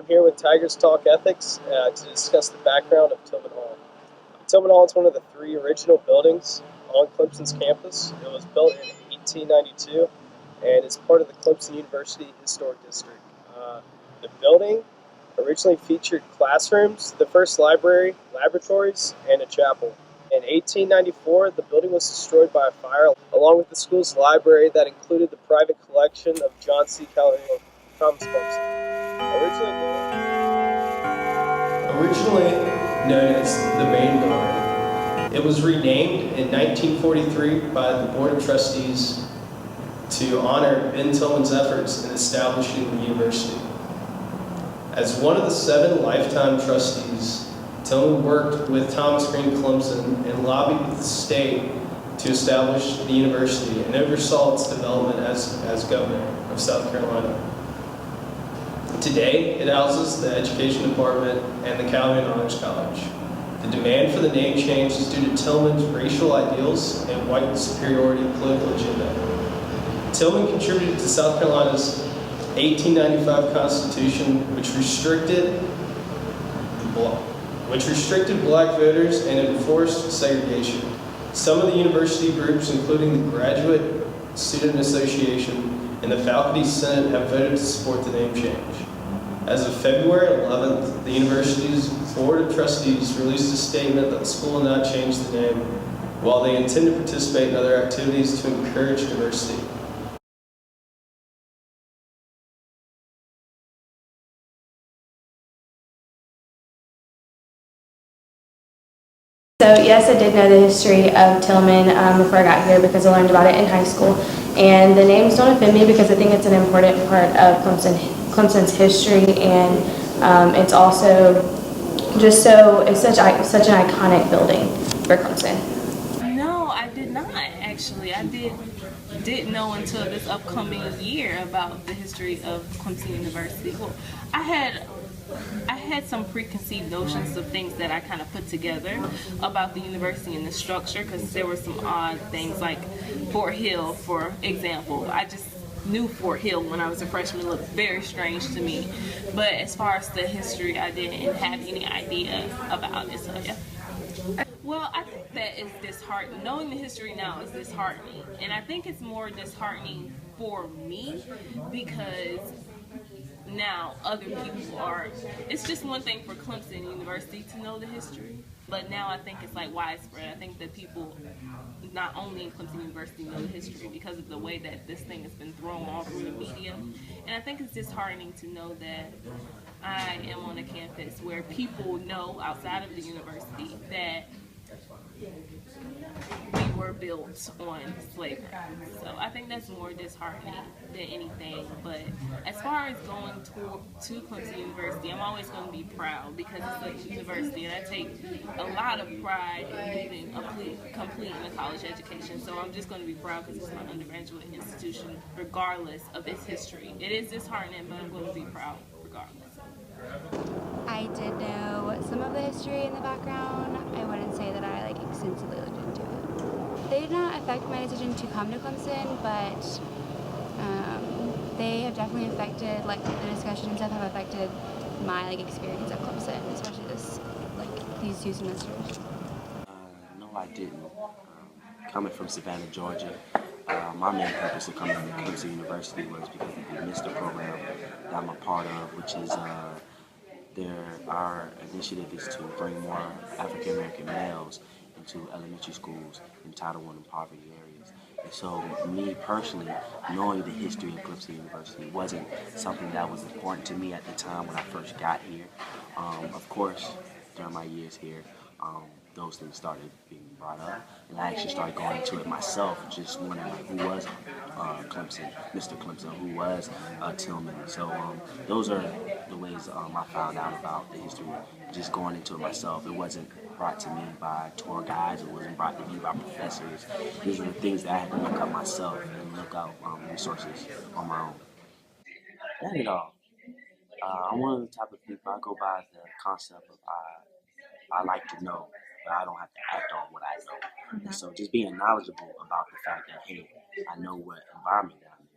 here with Tigers Talk Ethics to discuss the background of Tillman Hall. Tillman Hall is one of the three original buildings on Clemson's campus. It was built in 1892 and is part of the Clemson University Historic District. The building originally featured classrooms, the first library, laboratories, and a chapel. In 1894, the building was destroyed by a fire, along with the school's library that included the private collection of John C. Calhoun, Thomas Clemson. Originally known as the main building, it was renamed in 1943 by the Board of Trustees to honor Ben Tillman's efforts in establishing the university. As one of the 7 lifetime trustees, Tillman worked with Thomas Green Clemson and lobbied with the state to establish the university and oversaw its development as governor of South Carolina. Today, it houses the Education Department and the Calhoun Honors College. The demand for the name change is due to Tillman's racial ideals and white superiority political agenda. Tillman contributed to South Carolina's 1895 Constitution, which restricted black voters and enforced segregation. Some of the university groups, including the Graduate Student Association and the Faculty Senate, have voted to support the name change. As of February 11th, the university's Board of Trustees released a statement that the school will not change the name, while they intend to participate in other activities to encourage diversity. So yes, I did know the history of Tillman before I got here because I learned about it in high school. And the names don't offend me because I think it's an important part of Clemson's history, and it's also just it's such an iconic building for Clemson. No, I did not actually. I didn't know until this upcoming year about the history of Clemson University. Well, I had some preconceived notions of things that I kind of put together about the university and the structure, because there were some odd things like Fort Hill, for example. I just knew Fort Hill when I was a freshman looked very strange to me. But as far as the history, I didn't have any idea about it. So yeah. Well, I think that is disheartening. Knowing the history now is disheartening. And I think it's more disheartening for me because now other people are, it's just one thing for Clemson University to know the history, but now I think it's like widespread. I think that people, not only in Clemson University, know the history because of the way that this thing has been thrown all through the media. And I think it's disheartening to know that I am on a campus where people know outside of the university that we were built on slavery. So I think that's more disheartening than anything. But as far as going to Clemson University, I'm always going to be proud because it's a university, and I take a lot of pride in completing a college education. So I'm just going to be proud because it's my undergraduate institution, regardless of its history. It is disheartening, but I'm going to be proud regardless. I did know some of the history in the background. I wouldn't say that I extensively looked into it. They did not affect my decision to come to Clemson, but they have definitely affected, the discussions that have affected my experience at Clemson, especially these 2 semesters. No, I didn't. Coming from Savannah, Georgia, my main purpose of coming to Clemson University was because of the MISTER program that I'm a part of, which is our initiative is to bring more African American males into elementary schools in Title I and poverty areas. And so me personally, knowing the history of Clemson University wasn't something that was important to me at the time when I first got here. Of course, during my years here, those things started being brought up, and I actually started going into it myself, just wondering who was Clemson, Mr. Clemson, who was Tillman. So those are the ways I found out about the history, just going into it myself. It wasn't brought to me by tour guides, it wasn't brought to me by professors. These were the things that I had to look up myself and look out resources on my own. Not at all. I'm one of the type of people, I go by the concept of I like to know, but I don't have to act on what I know. And so just being knowledgeable about the fact that, hey, I know what environment that I'm in.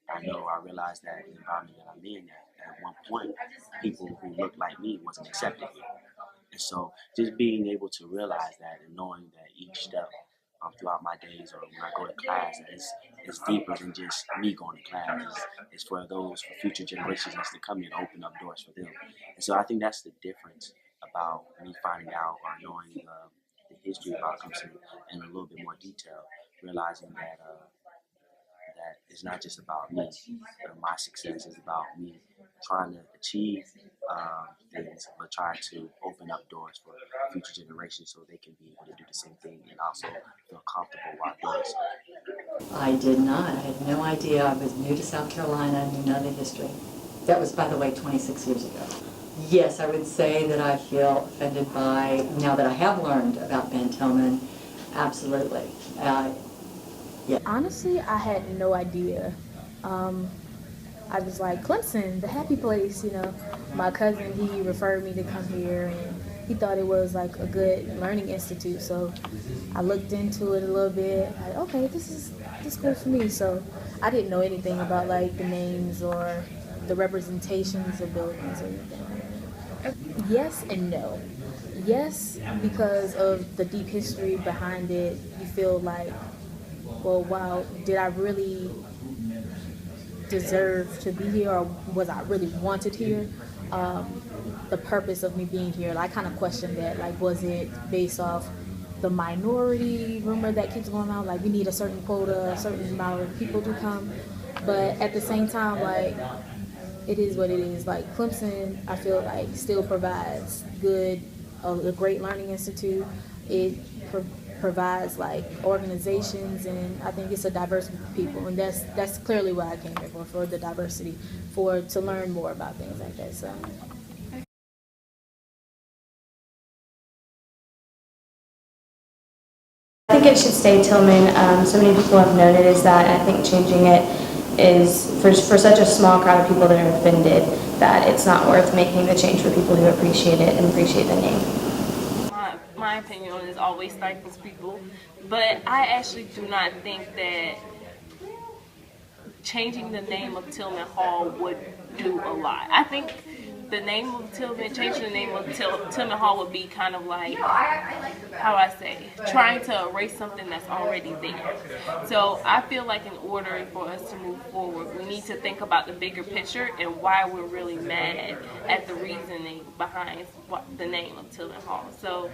I realized that the environment that I'm in, at one point, people who looked like me wasn't accepted here. And so just being able to realize that and knowing that each step throughout my days or when I go to class, that it's deeper than just me going to class. It's for those, for future generations that's to come in, open up doors for them. And so I think that's the difference about me finding out or knowing the history about Clemson in a little bit more detail, realizing that it's not just about me. My success is about me trying to achieve things, but trying to open up doors for future generations so they can be able to do the same thing and also feel comfortable while doing so. I did not. I had no idea. I was new to South Carolina. I knew none of the history. That was, by the way, 26 years ago. Yes, I would say that I feel offended by, now that I have learned about Ben Tillman, absolutely. Yeah. Honestly, I had no idea. I was like, Clemson, the happy place, you know. My cousin, he referred me to come here, and he thought it was like a good learning institute. So I looked into it a little bit. Okay, this is good for me. So I didn't know anything about like the names or the representations of buildings or anything like that. Yes and no. Yes, because of the deep history behind it, you feel like, well, wow, did I really deserve to be here, or was I really wanted here? The purpose of me being here, I kind of questioned that. Like, was it based off the minority rumor that keeps going on? Like, we need a certain quota, a certain amount of people to come. But at the same time, like, it is what it is. Like, Clemson, I feel like, still provides a great learning institute. It provides like organizations, and I think it's a diverse group of people, and that's clearly what I came here for the diversity, to learn more about things like that. So. I think it should stay Tillman. So many people have noted is that, and I think changing it is for such a small crowd of people that are offended that it's not worth making the change for people who appreciate it and appreciate the name. My opinion on it is always stifles people, but I actually do not think that changing the name of Tillman Hall would do a lot. I think the name of changing the name of Tillman Hall would be kind of like, trying to erase something that's already there. So I feel like in order for us to move forward, we need to think about the bigger picture and why we're really mad at the reasoning behind the name of Tillman Hall. So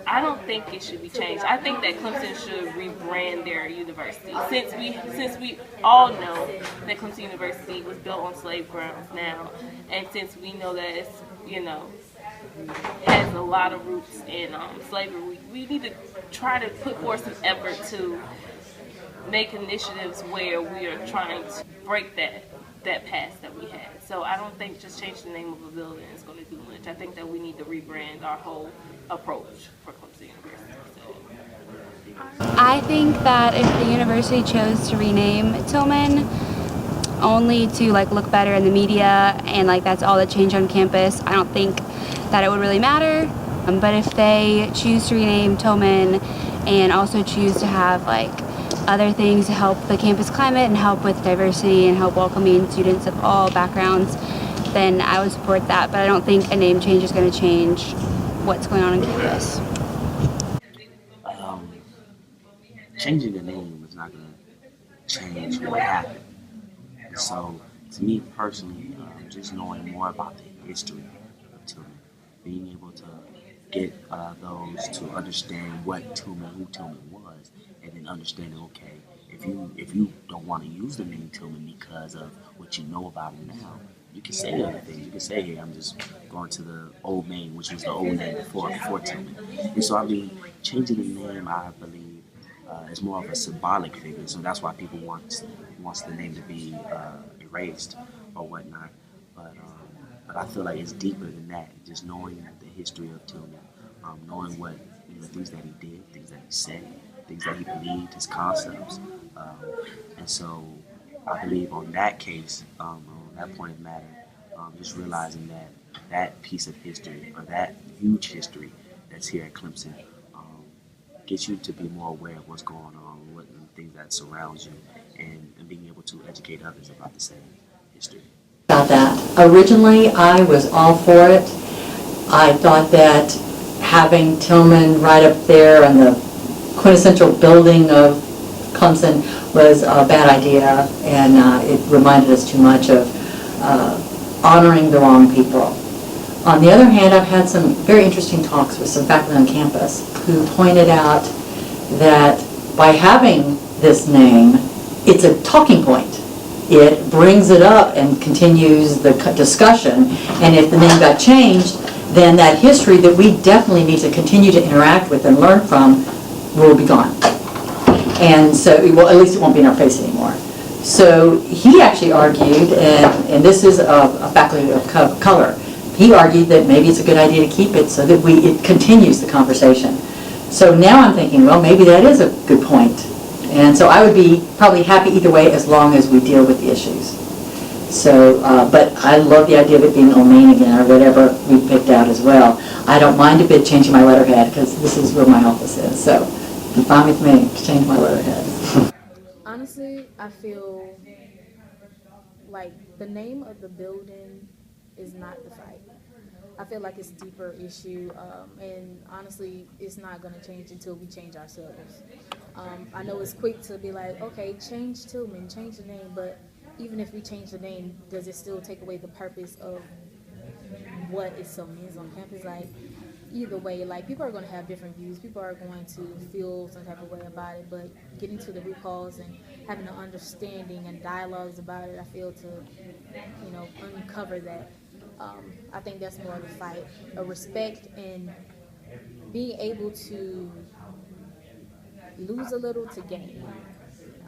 I don't think it should be changed. I think that Clemson should rebrand their university. Since we all know that Clemson University was built on slave grounds now, and since we know that it's, has a lot of roots in slavery, we need to try to put forth some effort to make initiatives where we are trying to break that past that we had. So I don't think just changing the name of a building is going to do much. I think that we need to rebrand our whole approach for Clemson University. I think that if the university chose to rename Tillman only to like look better in the media and like that's all that changed on campus, I don't think that it would really matter. But if they choose to rename Tillman and also choose to have like other things to help the campus climate and help with diversity and help welcoming students of all backgrounds, then I would support that. But I don't think a name change is going to change what's going on campus. Changing the name is not going to change what happened. And so, to me personally, just knowing more about the history of Tillman, being able to get those to understand who Tillman was, and then understanding, okay, if you don't want to use the name Tillman because of what you know about him now, you can say other things. You can say, hey, I'm just going to the old name, which was the old name before Tillman. And so, I mean, changing the name, I believe, is more of a symbolic figure. So that's why people wants the name to be erased or whatnot. But I feel like it's deeper than that. Just knowing the history of Tillman, knowing what things that he did, things that he said, things that he believed, his concepts. And so I believe on that case, on that point of matter, just realizing that piece of history or that huge history that's here at Clemson gets you to be more aware of what's going on, what the things that surrounds you, and being able to educate others about the same history. About that. Originally, I was all for it. I thought that having Tillman right up there on the quintessential building of Clemson was a bad idea, and it reminded us too much of honoring the wrong people. On the other hand, I've had some very interesting talks with some faculty on campus who pointed out that by having this name, it's a talking point. It brings it up and continues the discussion, and if the name got changed, then that history that we definitely need to continue to interact with and learn from will be gone. And so, well, at least it won't be in our face anymore. So he actually argued, and this is a faculty of color, he argued that maybe it's a good idea to keep it so that it continues the conversation. So now I'm thinking, well, maybe that is a good point. And so I would be probably happy either way as long as we deal with the issues. So, but I love the idea of it being Old Main again, or whatever we picked out as well. I don't mind a bit changing my letterhead, because this is where my office is. So, be fine with me to change my letterhead. Honestly, I feel like the name of the building is not the fight. I feel like it's a deeper issue, and honestly, it's not going to change until we change ourselves. I know it's quick to be like, okay, change Tillman, change the name, but even if we change the name, does it still take away the purpose of what it so means on campus? Like, either way, like, people are going to have different views. People are going to feel some type of way about it, but getting to the root cause and having an understanding and dialogues about it, I feel to, uncover that. I think that's more of a fight, a respect, and being able to lose a little to gain.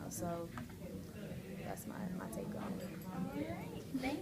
So that's my take on it. Thank